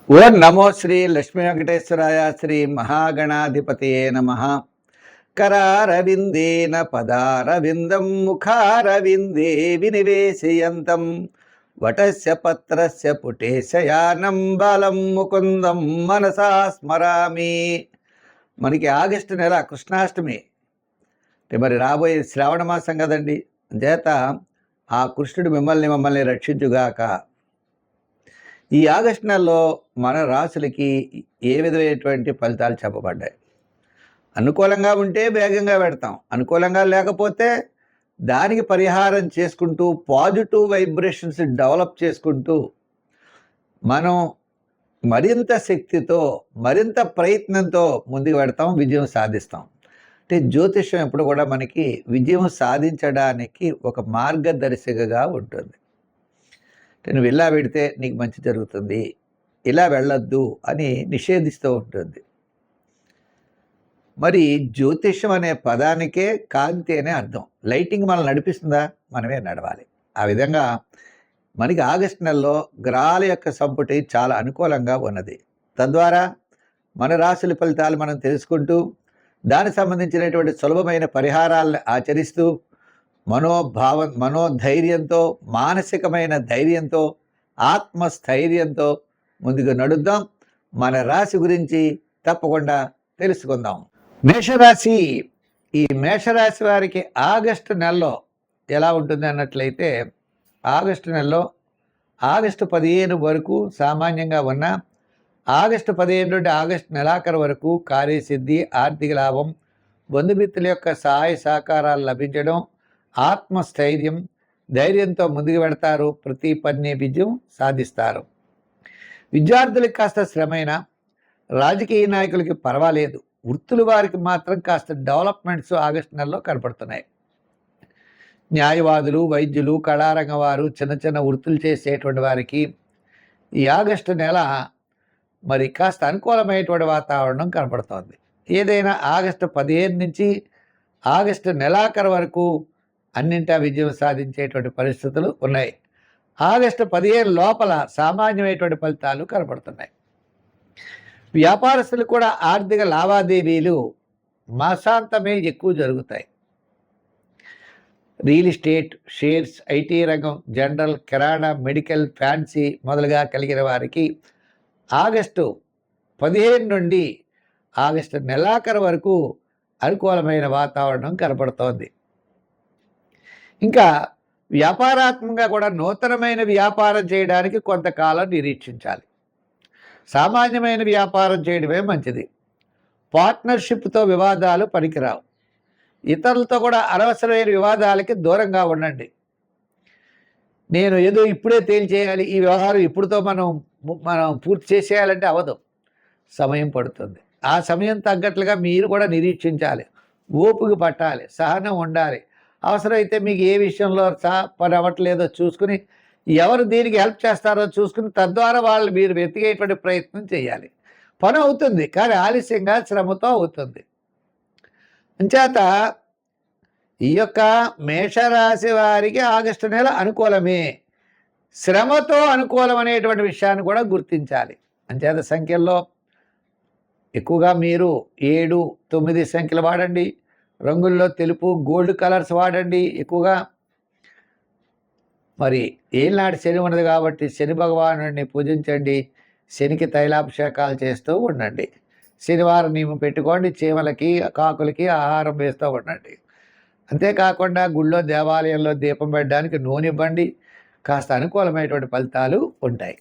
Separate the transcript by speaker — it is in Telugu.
Speaker 1: ఓం నమో శ్రీ లక్ష్మీ వెంకటేశ్వరాయ శ్రీ మహాగణాధిపతయే నమః. కరారవిందేన పదారవిందం ముఖారవిందే వినివేశయంతం వటస్య పత్రస్య పుటేశయానం బాలం ముకుందం మనసా స్మరామి. మనకి ఆగస్టు నెల కృష్ణాష్టమి అంటే మరి రాబోయే శ్రావణ మాసం కదండి. చేత ఆ కృష్ణుడు మమ్మల్ని రక్షించుగాక. ఈ ఆగస్టు నెలలో మన రాశులకి ఏ విధమైనటువంటి ఫలితాలు చెప్పబడ్డాయి? అనుకూలంగా ఉంటే వేగంగా పెడతాం, అనుకూలంగా లేకపోతే దానికి పరిహారం చేసుకుంటూ పాజిటివ్ వైబ్రేషన్స్ డెవలప్ చేసుకుంటూ మనం మరింత శక్తితో మరింత ప్రయత్నంతో ముందుకు పెడతాం, విజయం సాధిస్తాం. అంటే జ్యోతిష్యం ఎప్పుడు కూడా మనకి విజయం సాధించడానికి ఒక మార్గదర్శికగా ఉంటుంది. నువ్వు ఇలా పెడితే నీకు మంచి జరుగుతుంది, ఇలా వెళ్ళొద్దు అని నిషేధిస్తూ ఉంటుంది. మరి జ్యోతిష్యం అనే పదానికే కాంతి అనే అర్థం. లైటింగ్ మనల్ని నడిపిస్తుందా? మనమే నడవాలి. ఆ విధంగా మనకి ఆగస్టు నెలలో గ్రహాల యొక్క సంపుటి చాలా అనుకూలంగా ఉన్నది. తద్వారా మన రాశుల ఫలితాలు మనం తెలుసుకుంటూ దానికి సంబంధించినటువంటి సులభమైన పరిహారాలను ఆచరిస్తూ మనోధైర్యంతో, మానసికమైన ధైర్యంతో, ఆత్మస్థైర్యంతో ముందుకు నడుద్దాం. మన రాశి గురించి తప్పకుండా తెలుసుకుందాం. మేషరాశి. ఈ మేషరాశి వారికి ఆగస్టు నెలలో ఎలా ఉంటుంది అన్నట్లయితే, ఆగస్టు నెలలో ఆగస్టు 15 వరకు సామాన్యంగా ఉన్న, ఆగస్టు 15 నుండి ఆగస్టు నెలాఖరు వరకు కార్యసిద్ధి, ఆర్థిక లాభం, బంధుమిత్రుల యొక్క సహాయ సహకారాలు లభించడం, ఆత్మస్థైర్యం, ధైర్యంతో ముందుకు పెడతారు. ప్రతి పని విజయం సాధిస్తారు. విద్యార్థులకు కాస్త శ్రమైన, రాజకీయ నాయకులకి పర్వాలేదు, వృత్తుల వారికి మాత్రం కాస్త డెవలప్మెంట్స్ ఆగస్టు నెలలో కనపడుతున్నాయి. న్యాయవాదులు, వైద్యులు, కళారంగ వారు, చిన్న చిన్న వృత్తులు చేసేటువంటి వారికి ఈ ఆగస్టు నెల మరి కాస్త అనుకూలమైనటువంటి వాతావరణం కనపడుతోంది. ఏదైనా ఆగస్టు 15 నుంచి ఆగస్టు నెలాఖరు వరకు అన్నింటా విజయం సాధించేటువంటి పరిస్థితులు ఉన్నాయి. ఆగస్టు 15 లోపల సామాన్యమైనటువంటి ఫలితాలు కనపడుతున్నాయి. వ్యాపారస్తులు కూడా ఆర్థిక లావాదేవీలు మాసాంతమే ఎక్కువ జరుగుతాయి. రియల్ ఎస్టేట్, షేర్స్, ఐటీ రంగం, జనరల్, కిరాణా, మెడికల్, ఫ్యాన్సీ మొదలుగా కలిగిన వారికి ఆగస్టు 15 నుండి ఆగస్టు నెలాఖరు వరకు అనుకూలమైన వాతావరణం కనపడుతోంది. ఇంకా వ్యాపారాత్మకంగా కూడా నూతనమైన వ్యాపారం చేయడానికి కొంతకాలం నిరీక్షించాలి. సామాన్యమైన వ్యాపారం చేయడమే మంచిది. పార్ట్నర్షిప్తో వివాదాలు పనికిరావు. ఇతరులతో కూడా అనవసరమైన వివాదాలకి దూరంగా ఉండండి. నేను ఏదో ఇప్పుడే తేల్చేయాలి, ఈ వ్యవహారం ఇప్పుడుతో మనం పూర్తి చేసేయాలంటే అవదు, సమయం పడుతుంది. ఆ సమయం తగ్గట్లుగా మీరు కూడా నిరీక్షించాలి, ఓపిక పట్టాలి, సహనం ఉండాలి. అవసరమైతే మీకు ఏ విషయంలో పని అవ్వట్లేదో చూసుకుని, ఎవరు దీనికి హెల్ప్ చేస్తారో చూసుకుని తద్వారా వాళ్ళు మీరు వెతికేటువంటి ప్రయత్నం చేయాలి. పని అవుతుంది, కానీ ఆలస్యంగా, శ్రమతో అవుతుంది. అంచేత ఈ యొక్క మేషరాశి వారికి ఆగస్టు నెల అనుకూలమే, శ్రమతో అనుకూలం అనేటువంటి విషయాన్ని కూడా గుర్తించాలి. అంచేత సంఖ్యల్లో ఎక్కువగా మీరు 7, 9 సంఖ్యలు వాడండి. రంగుల్లో తెలుపు, గోల్డ్ కలర్స్ వాడండి ఎక్కువగా. మరి ఏళ్ళనాటి శని ఉన్నది కాబట్టి శని భగవానుడిని పూజించండి. శనికి తైలాభిషేకాలు చేస్తూ ఉండండి. శనివారం నియమం పెట్టుకోండి. చీమలకి, కాకులకి ఆహారం వేస్తూ ఉండండి. అంతేకాకుండా గుళ్ళో, దేవాలయంలో దీపం పెట్టడానికి నూనె ఇవ్వండి. కాస్త అనుకూలమైనటువంటి ఫలితాలు ఉంటాయి.